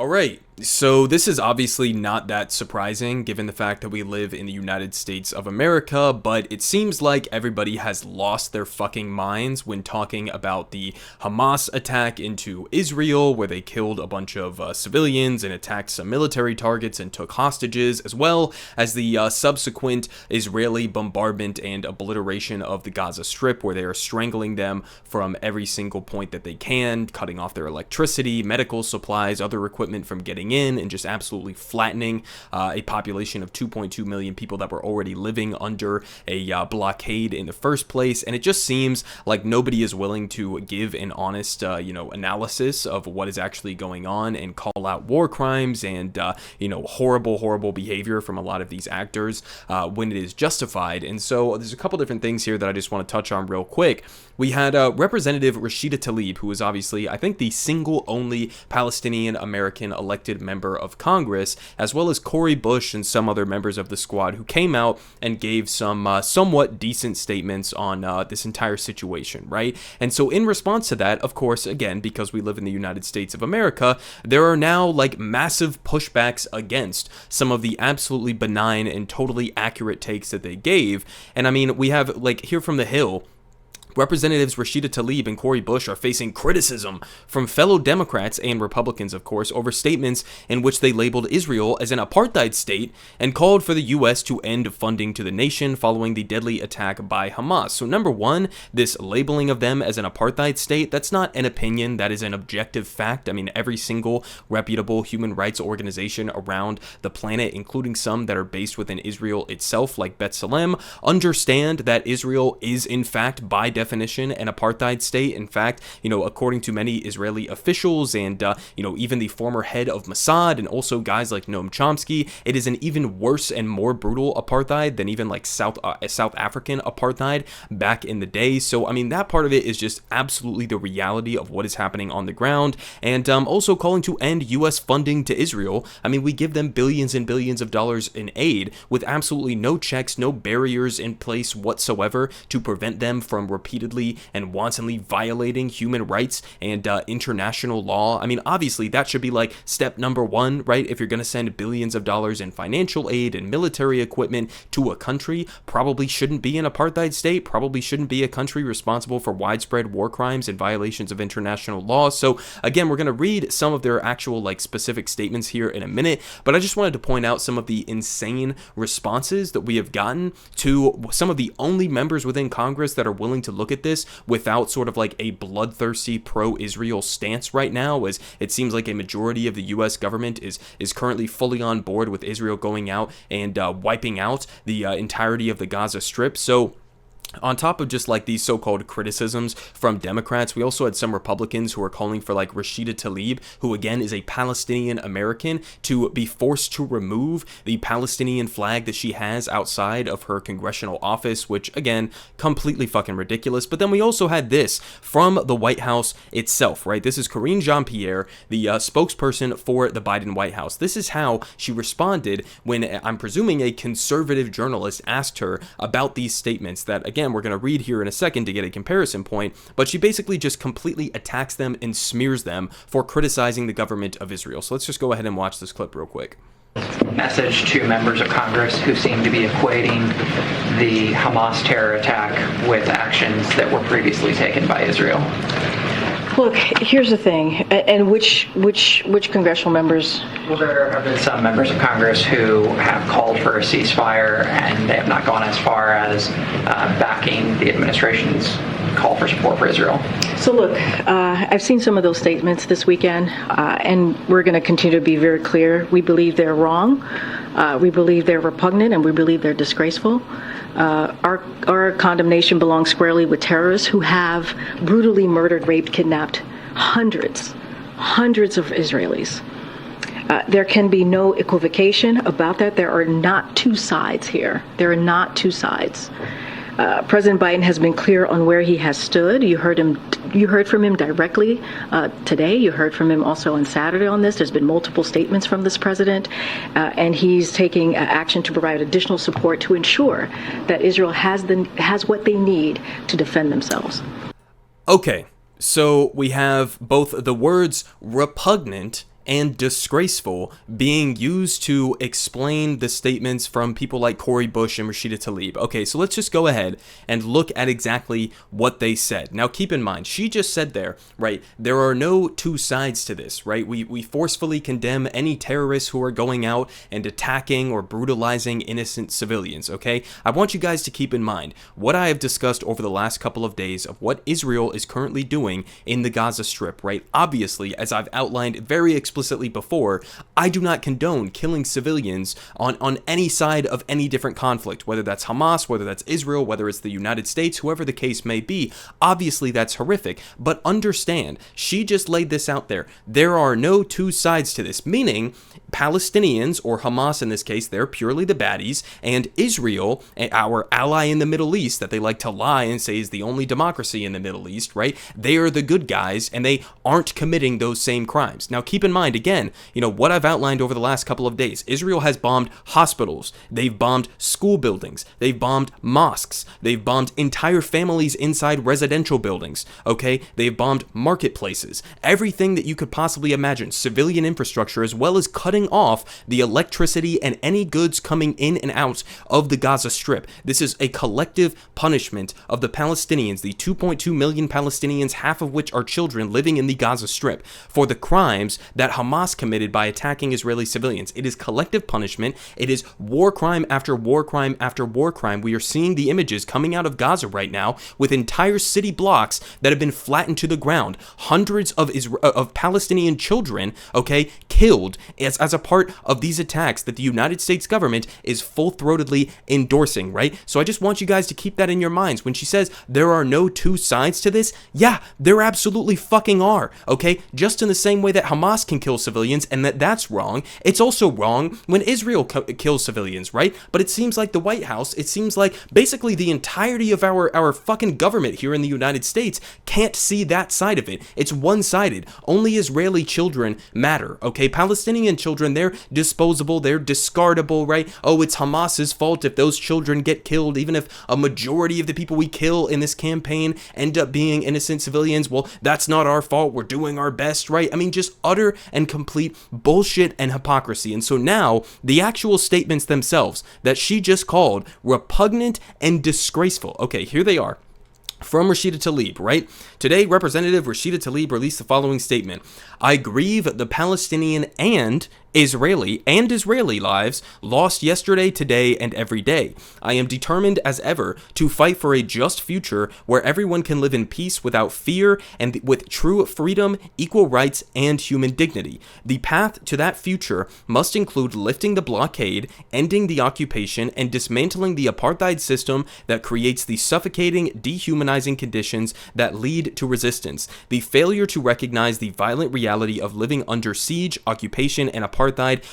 All right, so this is obviously not that surprising given the fact that we live in the United States of America, but it seems like everybody has lost their fucking minds when talking about the Hamas attack into Israel, where they killed a bunch of civilians and attacked some military targets and took hostages, as well as the subsequent Israeli bombardment and obliteration of the Gaza Strip, where they are strangling them from every single point that they can, cutting off their electricity, medical supplies, other equipment from getting in, and just absolutely flattening a population of 2.2 million people that were already living under a blockade in the first place. And it just seems like nobody is willing to give an honest analysis of what is actually going on and call out war crimes and horrible behavior from a lot of these actors when it is justified. And so there's a couple different things here that I just want to touch on real quick. We had Representative Rashida Talib, who is obviously, I think, the single only Palestinian American elected member of Congress, as well as Cori Bush and some other members of the squad, who came out and gave some somewhat decent statements on this entire situation, right? And so in response to that, of course, again, because we live in the United States of America, there are now like massive pushbacks against some of the absolutely benign and totally accurate takes that they gave. And I mean, we have like here from the Hill, Representatives Rashida Talib and Cori Bush are facing criticism from fellow Democrats and Republicans, of course, over statements in which they labeled Israel as an apartheid state and called for the U.S. to end funding to the nation following the deadly attack by Hamas. So number one, this labeling of them as an apartheid state, that's not an opinion, that is an objective fact. I mean, every single reputable human rights organization around the planet, including some that are based within Israel itself, like B'Tselem, understand that Israel is in fact by definition an apartheid state. In fact, according to many Israeli officials and, even the former head of Mossad and also guys like Noam Chomsky, it is an even worse and more brutal apartheid than even like South African apartheid back in the day. So, I mean, that part of it is just absolutely the reality of what is happening on the ground. And also calling to end U.S. funding to Israel. I mean, we give them billions and billions of dollars in aid with absolutely no checks, no barriers in place whatsoever to prevent them from repeatedly and wantonly violating human rights and international law. I mean, obviously, that should be like step number one, right? If you're going to send billions of dollars in financial aid and military equipment to a country, probably shouldn't be an apartheid state, probably shouldn't be a country responsible for widespread war crimes and violations of international law. So again, we're going to read some of their actual like specific statements here in a minute, but I just wanted to point out some of the insane responses that we have gotten to some of the only members within Congress that are willing to look at this without sort of like a bloodthirsty pro-Israel stance right now, as it seems like a majority of the U.S. government is currently fully on board with Israel going out and wiping out the entirety of the Gaza Strip. So on top of just like these so-called criticisms from Democrats, we also had some Republicans who are calling for like Rashida Talib, who again is a Palestinian American, to be forced to remove the Palestinian flag that she has outside of her congressional office, which again, completely fucking ridiculous. But then we also had this from the White House itself, right? This is Karine Jean-Pierre, the spokesperson for the Biden White House. This is how she responded when I'm presuming a conservative journalist asked her about these statements that, again, we're going to read here in a second to get a comparison point, but she basically just completely attacks them and smears them for criticizing the government of Israel. So let's just go ahead and watch this clip real quick. Message to members of Congress who seem to be equating the Hamas terror attack with actions that were previously taken by Israel. Look, here's the thing, and which congressional members? Well, there have been some members of Congress who have called for a ceasefire, and they have not gone as far as backing the administration's call for support for Israel. So look, I've seen some of those statements this weekend, and we're going to continue to be very clear. We believe they're wrong. We believe they're repugnant, and we believe they're disgraceful. Our condemnation belongs squarely with terrorists who have brutally murdered, raped, kidnapped hundreds of Israelis. There can be no equivocation about that. There are not two sides here. There are not two sides. President Biden has been clear on where he has stood. You heard from him directly today. You heard from him also on Saturday on this. There's been multiple statements from this president, and he's taking action to provide additional support to ensure that Israel has what they need to defend themselves. Okay, so we have both the words repugnant and disgraceful being used to explain the statements from people like Cori Bush and Rashida Tlaib. Okay, so let's just go ahead and look at exactly what they said. Now, keep in mind, she just said there, right, there are no two sides to this, right? We forcefully condemn any terrorists who are going out and attacking or brutalizing innocent civilians, okay? I want you guys to keep in mind what I have discussed over the last couple of days of what Israel is currently doing in the Gaza Strip, right? Obviously, as I've outlined very explicitly before, I do not condone killing civilians on any side of any different conflict, whether that's Hamas, whether that's Israel, whether it's the United States, whoever the case may be. Obviously, that's horrific, but understand, she just laid this out there. There are no two sides to this, meaning Palestinians, or Hamas in this case, they're purely the baddies, and Israel, our ally in the Middle East that they like to lie and say is the only democracy in the Middle East, right? They are the good guys, and they aren't committing those same crimes. Now, keep in mind, again, what I've outlined over the last couple of days. Israel has bombed hospitals. They've bombed school buildings. They've bombed mosques. They've bombed entire families inside residential buildings, okay? They've bombed marketplaces. Everything that you could possibly imagine, civilian infrastructure, as well as cutting off the electricity and any goods coming in and out of the Gaza Strip. This is a collective punishment of the Palestinians, the 2.2 million Palestinians, half of which are children living in the Gaza Strip, for the crimes that Hamas committed by attacking Israeli civilians. It is collective punishment. It is war crime after war crime after war crime. We are seeing the images coming out of Gaza right now with entire city blocks that have been flattened to the ground. Hundreds of Palestinian children, okay, killed as a part of these attacks that the United States government is full-throatedly endorsing, right? So I just want you guys to keep that in your minds. When she says there are no two sides to this, yeah, there absolutely fucking are, okay? Just in the same way that Hamas can kill civilians and that's wrong, it's also wrong when Israel kills civilians, right? But it seems like the White House, it seems like basically the entirety of our fucking government here in the United States can't see that side of it. It's one-sided. Only Israeli children matter, okay? Palestinian children, they're disposable, they're discardable, right? Oh, it's Hamas's fault if those children get killed, even if a majority of the people we kill in this campaign end up being innocent civilians. Well, that's not our fault. We're doing our best, right? I mean, just utter and complete bullshit and hypocrisy. And so now the actual statements themselves that she just called repugnant and disgraceful. Okay, here they are. From Rashida Tlaib, right? Today, Representative Rashida Tlaib released the following statement. I grieve the Palestinian and Israeli lives lost yesterday, today, and every day. I am determined as ever to fight for a just future where everyone can live in peace without fear and with true freedom, equal rights, and human dignity. The path to that future must include lifting the blockade, ending the occupation, and dismantling the apartheid system that creates the suffocating, dehumanizing conditions that lead to resistance. The failure to recognize the violent reality of living under siege, occupation, and apartheid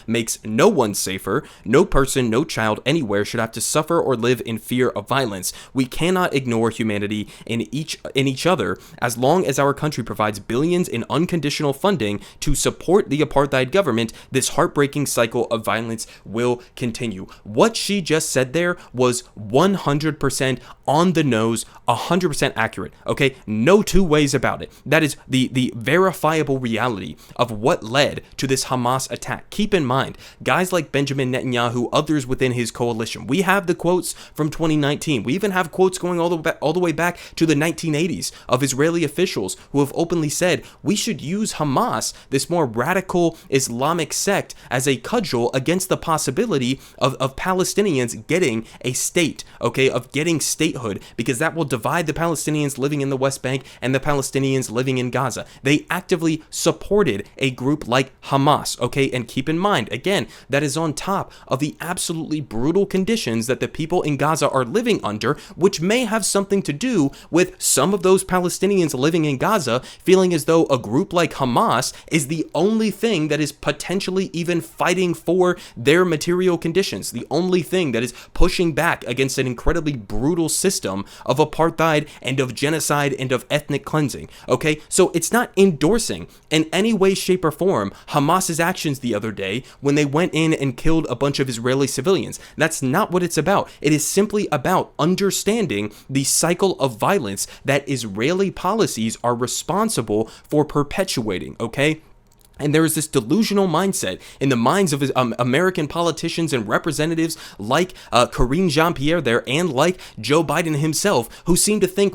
makes no one safer. No person, no child anywhere should have to suffer or live in fear of violence. We cannot ignore humanity in each other as long as our country provides billions in unconditional funding to support the apartheid government. This heartbreaking cycle of violence will continue. What she just said there was 100% on the nose, 100% accurate. Okay, no two ways about it. That is the verifiable reality of what led to this Hamas attack. Keep in mind, guys like Benjamin Netanyahu, others within his coalition, we have the quotes from 2019. We even have quotes going all the way back to the 1980s of Israeli officials who have openly said we should use Hamas, this more radical Islamic sect, as a cudgel against the possibility of Palestinians getting a state, okay, of getting statehood, because that will divide the Palestinians living in the West Bank and the Palestinians living in Gaza. They actively supported a group like Hamas, okay, and keep in mind, again, that is on top of the absolutely brutal conditions that the people in Gaza are living under, which may have something to do with some of those Palestinians living in Gaza feeling as though a group like Hamas is the only thing that is potentially even fighting for their material conditions, the only thing that is pushing back against an incredibly brutal system of apartheid and of genocide and of ethnic cleansing, okay? So it's not endorsing in any way, shape, or form Hamas's actions the other day when they went in and killed a bunch of Israeli civilians. That's not what it's about. It is simply about understanding the cycle of violence that Israeli policies are responsible for perpetuating, okay? And there is this delusional mindset in the minds of American politicians and representatives like Karine Jean-Pierre there and like Joe Biden himself, who seem to think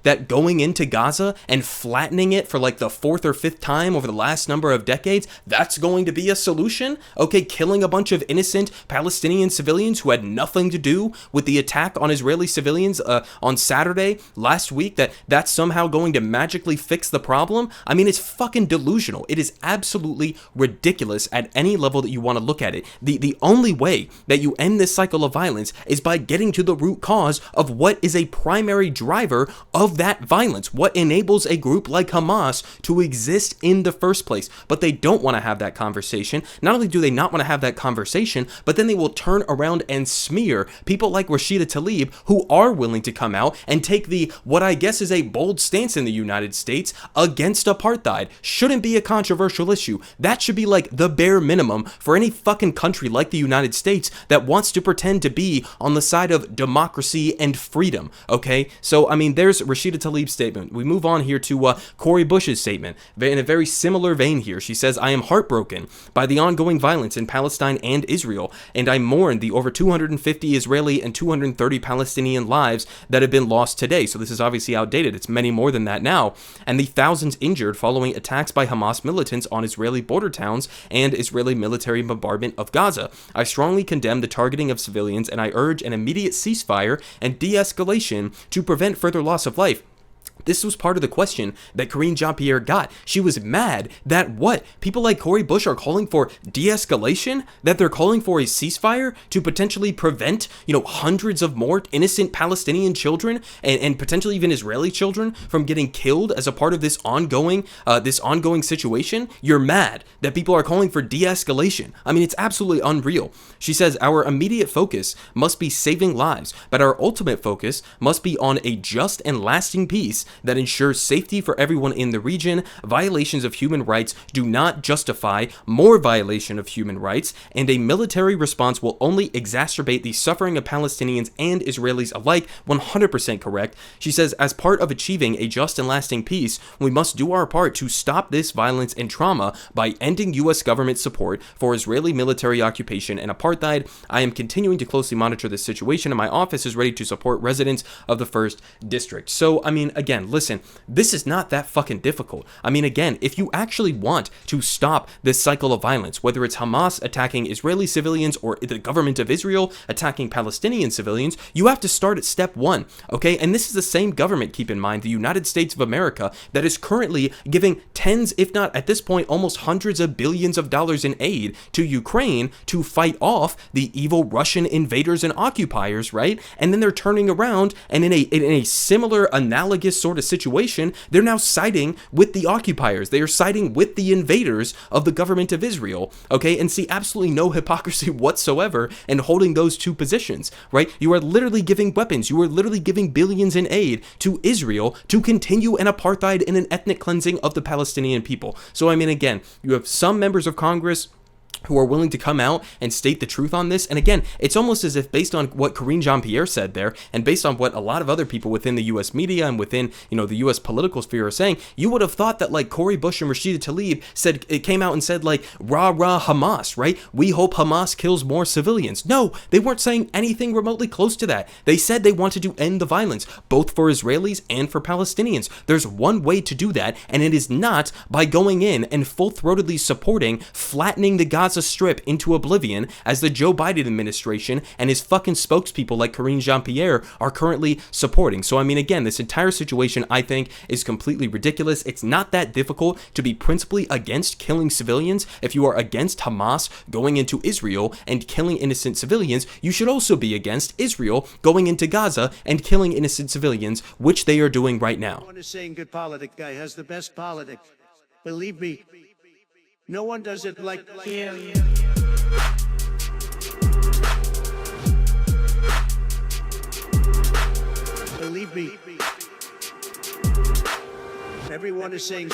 that going into Gaza and flattening it for like the 4th or 5th time over the last number of decades, that's going to be a solution? Okay, killing a bunch of innocent Palestinian civilians who had nothing to do with the attack on Israeli civilians on Saturday last week, that's somehow going to magically fix the problem? I mean, it's fucking delusional. It is absolutely ridiculous at any level that you want to look at it. The only way that you end this cycle of violence is by getting to the root cause of what is a primary driver of that violence, what enables a group like Hamas to exist in the first place. But they don't want to have that conversation. Not only do they not want to have that conversation, but then they will turn around and smear people like Rashida Tlaib, who are willing to come out and take what I guess is a bold stance in the United States against apartheid. Shouldn't be a controversial issue. That should be like the bare minimum for any fucking country like the United States that wants to pretend to be on the side of democracy and freedom. Okay, so I mean, there's Rashida Tlaib's statement. We move on here to Cori Bush's statement in a very similar vein here. She says, "I am heartbroken by the ongoing violence in Palestine and Israel, and I mourn the over 250 Israeli and 230 Palestinian lives that have been lost today." So this is obviously outdated. It's many more than that now. "And the thousands injured following attacks by Hamas militants on Israeli border towns and Israeli military bombardment of Gaza. I strongly condemn the targeting of civilians, and I urge an immediate ceasefire and de-escalation to prevent further loss of life." This was part of the question that Karine Jean-Pierre got. She was mad that people like Cori Bush are calling for de-escalation, that they're calling for a ceasefire to potentially prevent, hundreds of more innocent Palestinian children and potentially even Israeli children from getting killed as a part of this ongoing situation. You're mad that people are calling for de-escalation. I mean, it's absolutely unreal. She says, "Our immediate focus must be saving lives, but our ultimate focus must be on a just and lasting peace that ensures safety for everyone in the region. Violations of human rights do not justify more violation of human rights, and a military response will only exacerbate the suffering of Palestinians and Israelis alike." 100% correct. She says, "As part of achieving a just and lasting peace, we must do our part to stop this violence and trauma by ending U.S. government support for Israeli military occupation and apartheid. I am continuing to closely monitor this situation, and my office is ready to support residents of the 1st District." So, I mean, again, listen, this is not that fucking difficult. I mean, again, if you actually want to stop this cycle of violence, whether it's Hamas attacking Israeli civilians or the government of Israel attacking Palestinian civilians, you have to start at step 1, okay? And this is the same government, keep in mind, the United States of America, that is currently giving tens, if not at this point, almost hundreds of billions of dollars in aid to Ukraine to fight off the evil Russian invaders and occupiers, right? And then they're turning around and in a similar analogous sort of situation, they're now siding with the occupiers. They are siding with the invaders of the government of Israel, okay? And see absolutely no hypocrisy whatsoever in holding those two positions, right? You are literally giving weapons. You are literally giving billions in aid to Israel to continue an apartheid and an ethnic cleansing of the Palestinian people. So, I mean, again, you have some members of Congress who are willing to come out and state the truth on this. And again, it's almost as if based on what Karine Jean-Pierre said there, and based on what a lot of other people within the U.S. media and within, the U.S. political sphere are saying, you would have thought that like Cori Bush and Rashida Tlaib came out and said like, rah, rah, Hamas, right? We hope Hamas kills more civilians. No, they weren't saying anything remotely close to that. They said they wanted to end the violence, both for Israelis and for Palestinians. There's one way to do that, and it is not by going in and full-throatedly supporting flattening the Gaza Strip into oblivion, as the Joe Biden administration and his fucking spokespeople like Karine Jean-Pierre are currently supporting. So, I mean, again, this entire situation, I think, is completely ridiculous. It's not that difficult to be principally against killing civilians. If you are against Hamas going into Israel and killing innocent civilians, you should also be against Israel going into Gaza and killing innocent civilians, which they are doing right now. One is saying good politic guy has the best politic. Believe me, no one does it like him. Believe me, everyone is saying